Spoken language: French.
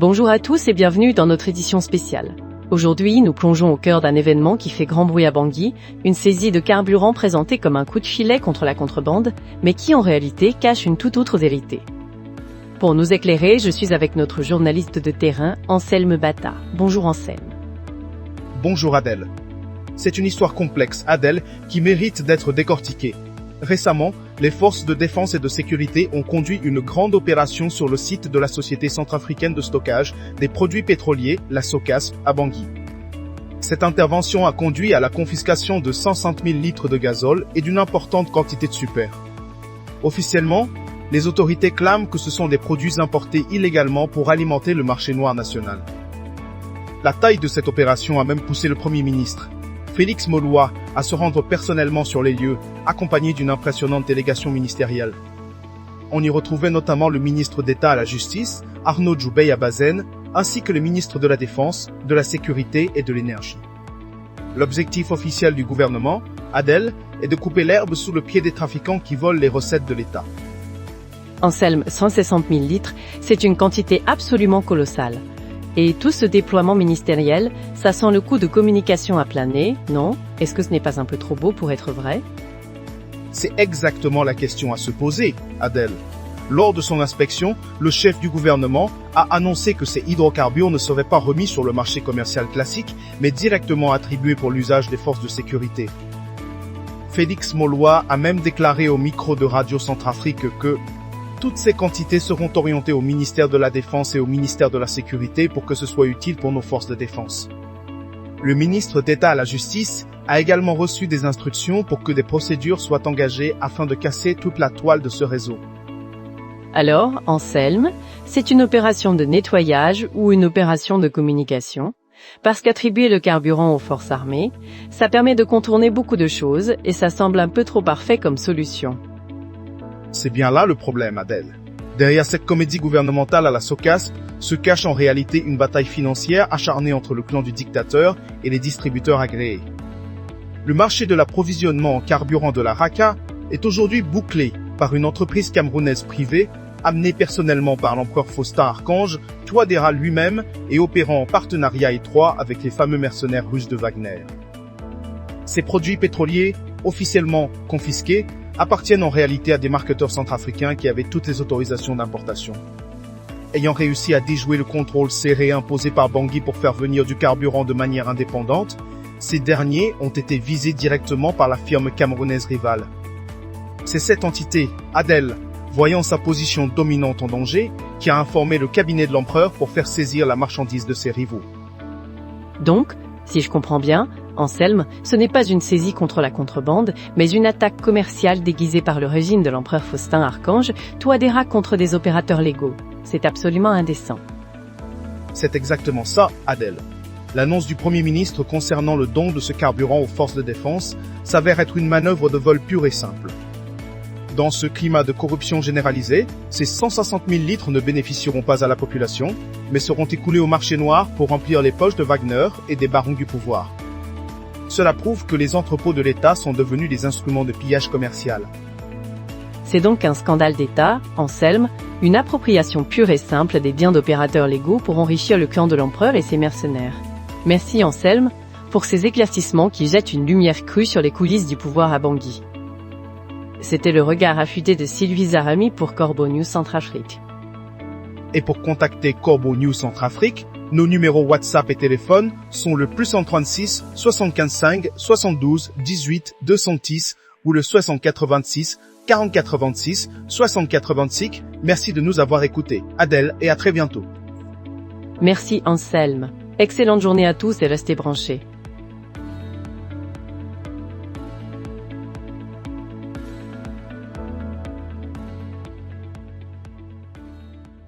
Bonjour à tous et bienvenue dans notre édition spéciale. Aujourd'hui, nous plongeons au cœur d'un événement qui fait grand bruit à Bangui, une saisie de carburant présentée comme un coup de filet contre la contrebande, mais qui en réalité cache une toute autre vérité. Pour nous éclairer, je suis avec notre journaliste de terrain, Anselme Bata. Bonjour Anselme. Bonjour Adèle. C'est une histoire complexe, Adèle, qui mérite d'être décortiquée. Récemment, les forces de défense et de sécurité ont conduit une grande opération sur le site de la Société centrafricaine de stockage des produits pétroliers, la SOCAS, à Bangui. Cette intervention a conduit à la confiscation de 105 000 litres de gazole et d'une importante quantité de super. Officiellement, les autorités clament que ce sont des produits importés illégalement pour alimenter le marché noir national. La taille de cette opération a même poussé le Premier ministre, Félix Moloua, à se rendre personnellement sur les lieux, accompagné d'une impressionnante délégation ministérielle. On y retrouvait notamment le ministre d'État à la Justice, Arnaud Djoubey Abazen, ainsi que le ministre de la Défense, de la Sécurité et de l'Énergie. L'objectif officiel du gouvernement, Adèle, est de couper l'herbe sous le pied des trafiquants qui volent les recettes de l'État. Anselme, 160 000 litres, c'est une quantité absolument colossale. Et tout ce déploiement ministériel, ça sent le coup de communication à plein nez, non? Est-ce que ce n'est pas un peu trop beau pour être vrai? C'est exactement la question à se poser, Adèle. Lors de son inspection, le chef du gouvernement a annoncé que ces hydrocarbures ne seraient pas remis sur le marché commercial classique, mais directement attribués pour l'usage des forces de sécurité. Félix Moloua a même déclaré au micro de Radio Centrafrique que toutes ces quantités seront orientées au ministère de la Défense et au ministère de la Sécurité pour que ce soit utile pour nos forces de défense. Le ministre d'État à la Justice a également reçu des instructions pour que des procédures soient engagées afin de casser toute la toile de ce réseau. Alors, Anselme, c'est une opération de nettoyage ou une opération de communication? Parce qu'attribuer le carburant aux forces armées, ça permet de contourner beaucoup de choses et ça semble un peu trop parfait comme solution. C'est bien là le problème, Adèle. Derrière cette comédie gouvernementale à la SOCAS se cache en réalité une bataille financière acharnée entre le clan du dictateur et les distributeurs agréés. Le marché de l'approvisionnement en carburant de la RACA est aujourd'hui bouclé par une entreprise camerounaise privée amenée personnellement par l'empereur Faustin Archange, Touadéra lui-même et opérant en partenariat étroit avec les fameux mercenaires russes de Wagner. Ces produits pétroliers, officiellement confisqués, appartiennent en réalité à des marketeurs centrafricains qui avaient toutes les autorisations d'importation. Ayant réussi à déjouer le contrôle serré imposé par Bangui pour faire venir du carburant de manière indépendante, ces derniers ont été visés directement par la firme camerounaise rivale. C'est cette entité, Adèle, voyant sa position dominante en danger, qui a informé le cabinet de l'empereur pour faire saisir la marchandise de ses rivaux. Donc, si je comprends bien, Anselme, ce n'est pas une saisie contre la contrebande, mais une attaque commerciale déguisée par le régime de l'empereur Faustin Archange, Touadéra contre des opérateurs légaux. C'est absolument indécent. C'est exactement ça, Adèle. L'annonce du Premier ministre concernant le don de ce carburant aux forces de défense s'avère être une manœuvre de vol pure et simple. Dans ce climat de corruption généralisée, ces 160 000 litres ne bénéficieront pas à la population, mais seront écoulés au marché noir pour remplir les poches de Wagner et des barons du pouvoir. Cela prouve que les entrepôts de l'État sont devenus des instruments de pillage commercial. C'est donc un scandale d'État, Anselme, une appropriation pure et simple des biens d'opérateurs légaux pour enrichir le clan de l'empereur et ses mercenaires. Merci Anselme pour ces éclaircissements qui jettent une lumière crue sur les coulisses du pouvoir à Bangui. C'était le regard affûté de Sylvie Zarami pour Corbeau News Centrafrique. Et pour contacter Corbeau News Centrafrique, nos numéros WhatsApp et téléphone sont le +136 75 5 72 18 210 ou le 64 26 44 26 64 26. Merci de nous avoir écoutés. Adèle, et à très bientôt. Merci Anselme. Excellente journée à tous et restez branchés.